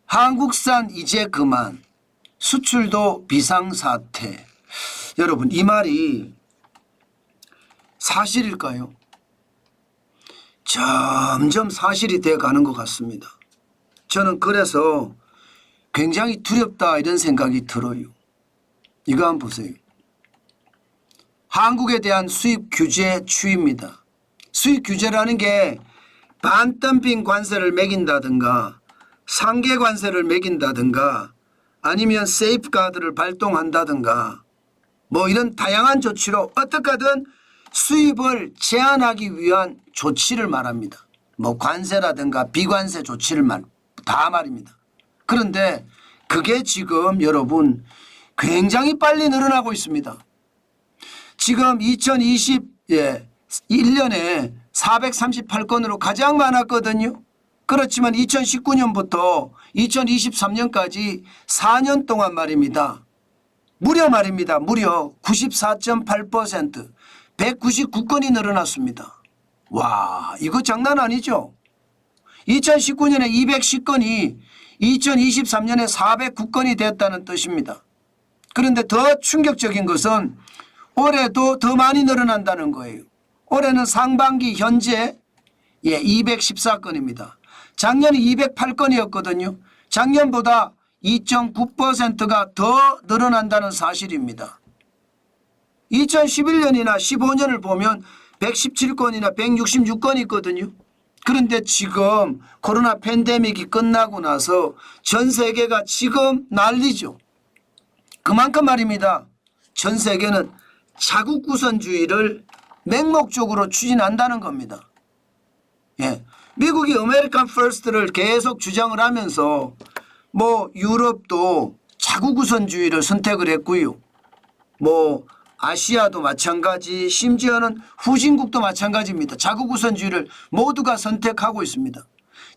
한국산 이제 그만, 수출도 비상사태. 여러분, 이 말이 사실일까요? 점점 사실이 돼 가는 것 같습니다. 저는 그래서 굉장히 두렵다 이런 생각이 들어요. 이거 한번 보세요. 한국에 대한 수입 규제 추이입니다. 수입 규제라는 게 반덤핑 관세를 매긴다든가 상계 관세를 매긴다든가 아니면 세이프가드를 발동한다든가 뭐 이런 다양한 조치로 어떻게 하든 수입을 제한하기 위한 조치를 말합니다. 뭐 관세라든가 비관세 조치를 다 말입니다. 그런데 그게 지금 여러분 굉장히 빨리 늘어나고 있습니다. 지금 2021년에 438건으로 가장 많았거든요. 그렇지만 2019년부터 2023년까지 4년 동안 말입니다. 무려 94.8% 199건이 늘어났습니다. 와, 이거 장난 아니죠. 2019년에 210건이 2023년에 409건이 됐다는 뜻입니다. 그런데 더 충격적인 것은 올해도 더 많이 늘어난다는 거예요. 올해는 상반기 현재 214건입니다. 작년에 208건이었거든요. 작년보다 2.9%가 더 늘어난다는 사실입니다. 2011년이나 15년을 보면 117건이나 166건이 있거든요. 그런데 지금 코로나 팬데믹이 끝나고 나서 전 세계가 지금 난리죠. 그만큼 말입니다. 전 세계는 자국 우선주의를 맹목적으로 추진한다는 겁니다. 미국이 아메리칸 퍼스트를 계속 주장을 하면서 뭐 유럽도 자국 우선주의를 선택을 했고요. 뭐 아시아도 마찬가지, 심지어는 후진국도 마찬가지입니다. 자국 우선주의를 모두가 선택하고 있습니다.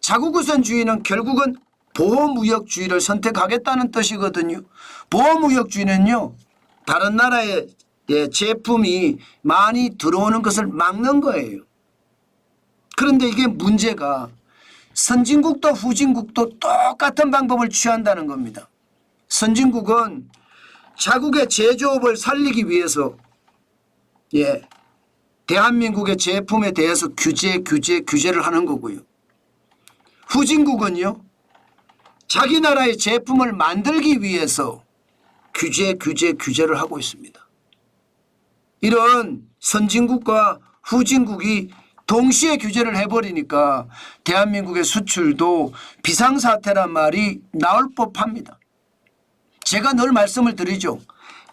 자국 우선주의는 결국은 보호무역주의를 선택하겠다는 뜻이거든요. 보호무역주의는요, 다른 나라의 제품이 많이 들어오는 것을 막는 거예요. 그런데 이게 문제가 선진국도 후진국도 똑같은 방법을 취한다는 겁니다. 선진국은 자국의 제조업을 살리기 위해서 대한민국의 제품에 대해서 규제를 하는 거고요. 후진국은요, 자기 나라의 제품을 만들기 위해서 규제를 하고 있습니다. 이런 선진국과 후진국이 동시에 규제를 해버리니까 대한민국의 수출도 비상사태란 말이 나올 법합니다. 제가 늘 말씀을 드리죠.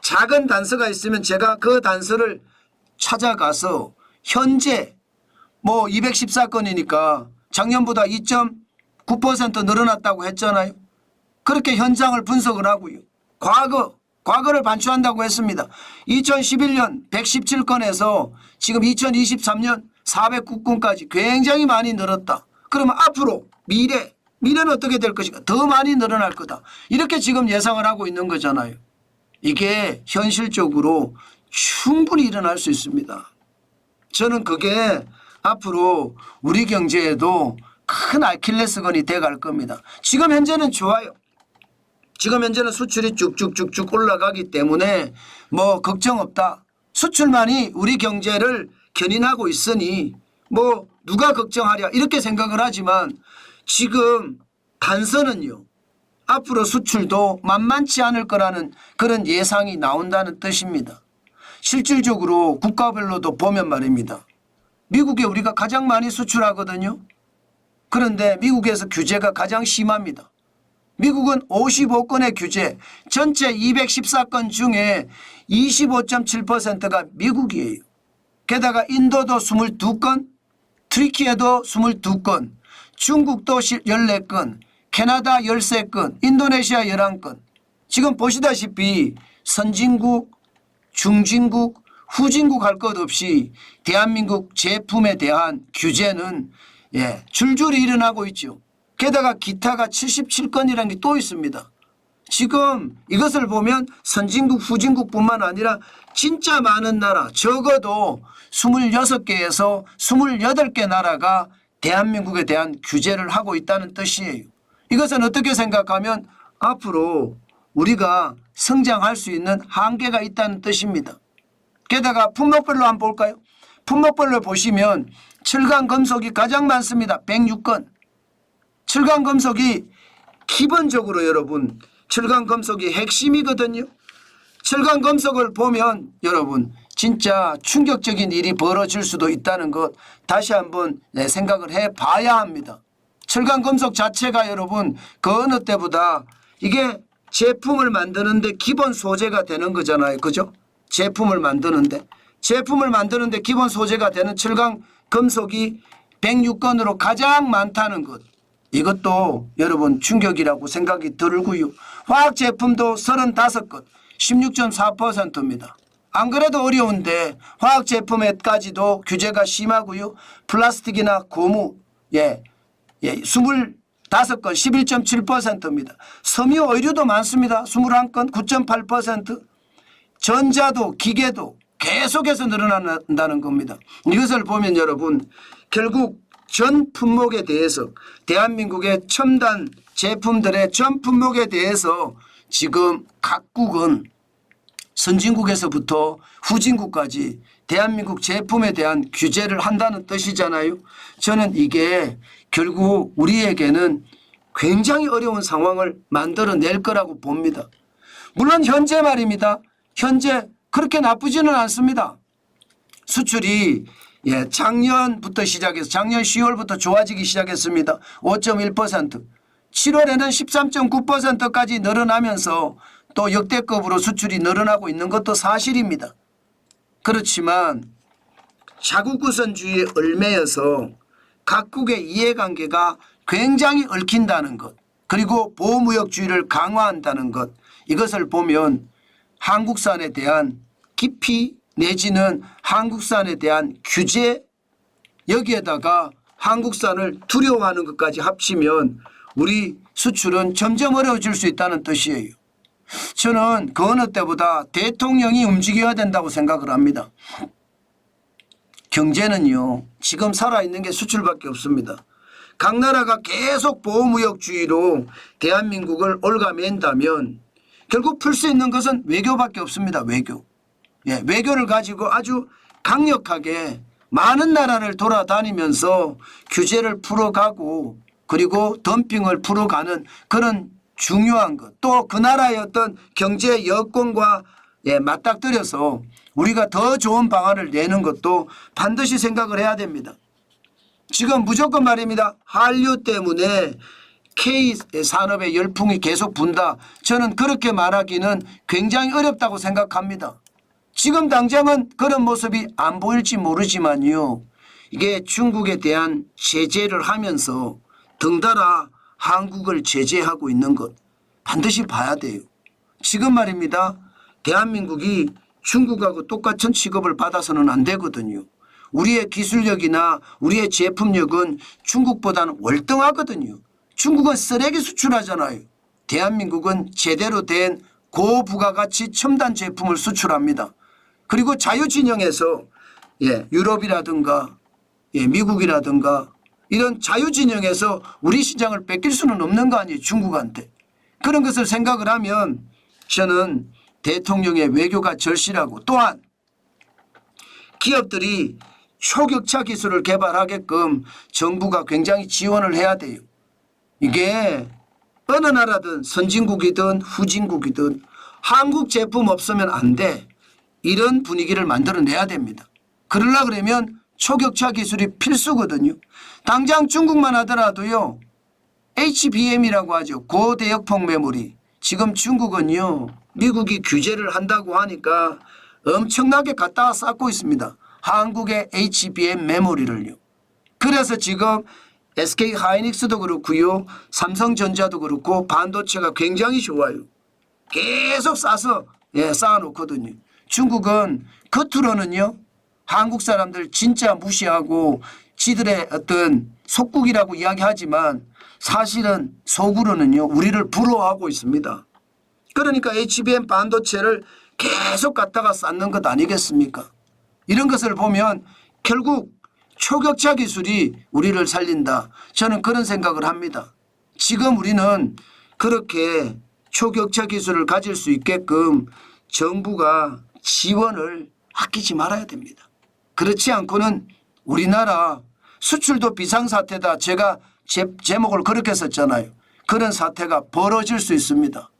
작은 단서가 있으면 제가 그 단서를 찾아가서 현재 뭐 214건이니까 작년보다 2.9% 늘어났다고 했잖아요. 그렇게 현장을 분석을 하고요. 과거를 반추한다고 했습니다. 2011년 117건에서 지금 2023년 409건까지 굉장히 많이 늘었다. 그러면 앞으로 미래는 어떻게 될 것인가? 더 많이 늘어날 거다. 이렇게 지금 예상을 하고 있는 거잖아요. 이게 현실적으로 충분히 일어날 수 있습니다. 저는 그게 앞으로 우리 경제에도 큰 아킬레스건이 돼갈 겁니다. 지금 현재는 좋아요. 지금 현재는 수출이 쭉쭉쭉쭉 올라가기 때문에 뭐 걱정 없다. 수출만이 우리 경제를 견인하고 있으니 뭐 누가 걱정하랴 이렇게 생각을 하지만 지금 단서는요. 앞으로 수출도 만만치 않을 거라는 그런 예상이 나온다는 뜻입니다. 실질적으로 국가별로도 보면 말입니다. 미국에 우리가 가장 많이 수출하거든요. 그런데 미국에서 규제가 가장 심합니다. 미국은 55건의 규제, 전체 214건 중에 25.7%가 미국이에요. 게다가 인도도 22건, 트리키에도 22건, 중국도 14건, 캐나다 13건, 인도네시아 11건. 지금 보시다시피 선진국, 중진국, 후진국 할 것 없이 대한민국 제품에 대한 규제는 줄줄이 일어나고 있죠. 게다가 기타가 77건이라는 게 또 있습니다. 지금 이것을 보면 선진국, 후진국뿐만 아니라 진짜 많은 나라, 적어도 26개에서 28개 나라가 대한민국에 대한 규제를 하고 있다는 뜻이에요. 이것은 어떻게 생각하면 앞으로 우리가 성장할 수 있는 한계가 있다는 뜻입니다. 게다가 품목별로 한번 볼까요? 품목별로 보시면 철강금속이 가장 많습니다. 106건. 철강금속이 기본적으로 여러분 철강금속이 핵심이거든요. 철강금속을 보면 여러분 진짜 충격적인 일이 벌어질 수도 있다는 것 다시 한번 생각을 해봐야 합니다. 철강금속 자체가 여러분 그 어느 때보다 이게 제품을 만드는데 기본 소재가 되는 거잖아요. 그죠? 제품을 만드는데 기본 소재가 되는 철강금속이 106건으로 가장 많다는 것. 이것도 여러분 충격이라고 생각이 들고요. 화학제품도 35건 16.4%입니다. 안 그래도 어려운데 화학제품에까지도 규제가 심하고요. 플라스틱이나 고무 25건 11.7%입니다. 섬유 의류도 많습니다. 21건 9.8%. 전자도 기계도 계속해서 늘어난다는 겁니다. 이것을 보면 여러분 결국 전 품목에 대해서 대한민국의 첨단 제품들의 전 품목에 대해서 지금 각국은 선진국에서부터 후진국까지 대한민국 제품에 대한 규제를 한다는 뜻이잖아요. 저는 이게 결국 우리에게는 굉장히 어려운 상황을 만들어낼 거라고 봅니다. 물론 현재 말입니다. 현재 그렇게 나쁘지는 않습니다. 수출이 작년부터 시작해서 작년 10월부터 좋아지기 시작했습니다. 5.1%. 7월에는 13.9%까지 늘어나면서 또 역대급으로 수출이 늘어나고 있는 것도 사실입니다. 그렇지만 자국 우선주의의 얼매여서 각국의 이해관계가 굉장히 얽힌다는 것 그리고 보호무역주의를 강화한다는 것 이것을 보면 한국산에 대한 기피 내지는 한국산에 대한 규제 여기에다가 한국산을 두려워하는 것까지 합치면 우리 수출은 점점 어려워질 수 있다는 뜻이에요. 저는 그 어느 때보다 대통령이 움직여야 된다고 생각을 합니다. 경제는요 지금 살아있는 게 수출밖에 없습니다. 각 나라가 계속 보호무역주의로 대한민국을 올가맨다면 결국 풀 수 있는 것은 외교밖에 없습니다. 외교. 외교를 가지고 아주 강력하게 많은 나라를 돌아다니면서 규제를 풀어가고 그리고 덤핑을 풀어가는 그런 중요한 것 또 그 나라의 어떤 경제 여건과 맞닥뜨려서 우리가 더 좋은 방안을 내는 것도 반드시 생각을 해야 됩니다. 지금 무조건 말입니다. 한류 때문에 K산업의 열풍이 계속 분다. 저는 그렇게 말하기는 굉장히 어렵다고 생각합니다. 지금 당장은 그런 모습이 안 보일지 모르지만요. 이게 중국에 대한 제재를 하면서 덩달아 한국을 제재하고 있는 것 반드시 봐야 돼요. 지금 말입니다. 대한민국이 중국하고 똑같은 취급을 받아서는 안 되거든요. 우리의 기술력이나 우리의 제품력은 중국보다는 월등하거든요. 중국은 쓰레기 수출하잖아요. 대한민국은 제대로 된 고부가가치 첨단 제품을 수출합니다. 그리고 자유진영에서 유럽이라든가 미국이라든가 이런 자유진영에서 우리 시장을 뺏길 수는 없는 거 아니에요. 중국한테. 그런 것을 생각을 하면 저는 대통령의 외교가 절실하고 또한 기업들이 초격차 기술을 개발하게끔 정부가 굉장히 지원을 해야 돼요. 이게 어느 나라든 선진국이든 후진국이든 한국 제품 없으면 안 돼. 이런 분위기를 만들어내야 됩니다. 그러려고 그러면 초격차 기술이 필수거든요. 당장 중국만 하더라도요. HBM이라고 하죠. 고대역폭 메모리. 지금 중국은요. 미국이 규제를 한다고 하니까 엄청나게 갖다가 쌓고 있습니다. 한국의 HBM 메모리를요. 그래서 지금 SK 하이닉스도 그렇고요. 삼성전자도 그렇고 반도체가 굉장히 좋아요. 계속 싸서 쌓아놓거든요. 중국은 겉으로는요. 한국 사람들 진짜 무시하고 지들의 어떤 속국이라고 이야기하지만 사실은 속으로는요. 우리를 부러워하고 있습니다. 그러니까 HBM 반도체를 계속 갖다가 쌓는 것 아니겠습니까? 이런 것을 보면 결국 초격차 기술이 우리를 살린다. 저는 그런 생각을 합니다. 지금 우리는 그렇게 초격차 기술을 가질 수 있게끔 정부가 지원을 아끼지 말아야 됩니다. 그렇지 않고는 우리나라 수출도 비상사태다. 제가 제목을 그렇게 썼잖아요. 그런 사태가 벌어질 수 있습니다.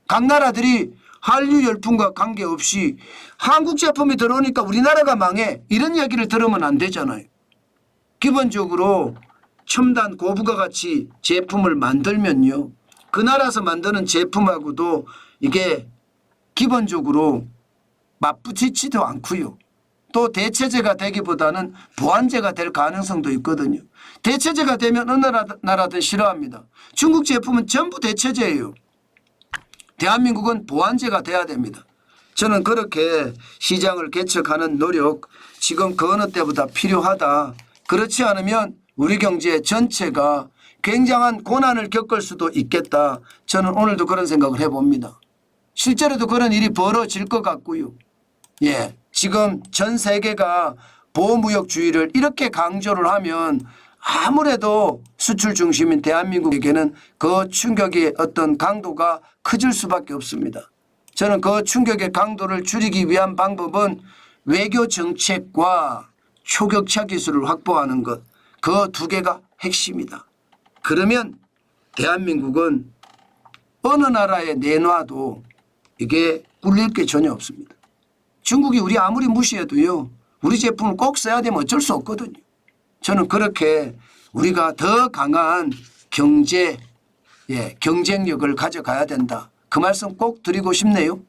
각 나라들이 한류 열풍과 관계없이 한국 제품이 들어오니까 우리나라가 망해 이런 얘기를 들으면 안 되잖아요. 기본적으로 첨단 고부가 가치 제품을 만들면요. 그 나라에서 만드는 제품하고도 이게 기본적으로 맞붙이지도 않고요. 또 대체제가 되기보다는 보완제가 될 가능성도 있거든요. 대체제가 되면 어느 나라든 싫어합니다. 중국 제품은 전부 대체제예요. 대한민국은 보완제가 돼야 됩니다. 저는 그렇게 시장을 개척하는 노력 지금 그 어느 때보다 필요하다. 그렇지 않으면 우리 경제 전체가 굉장한 고난을 겪을 수도 있겠다. 저는 오늘도 그런 생각을 해봅니다. 실제로도 그런 일이 벌어질 것 같고요. 예, 지금 전 세계가 보호무역주의를 이렇게 강조를 하면 아무래도 수출 중심인 대한민국에게는 그 충격의 어떤 강도가 커질 수밖에 없습니다. 저는 그 충격의 강도를 줄이기 위한 방법은 외교 정책과 초격차 기술을 확보하는 것, 그 두 개가 핵심이다. 그러면 대한민국은 어느 나라에 내놔도 이게 꿀릴 게 전혀 없습니다. 중국이 우리 아무리 무시해도요. 우리 제품을 꼭 써야 되면 어쩔 수 없거든요. 저는 그렇게 우리가 더 강한 경제, 경쟁력을 가져가야 된다. 그 말씀 꼭 드리고 싶네요.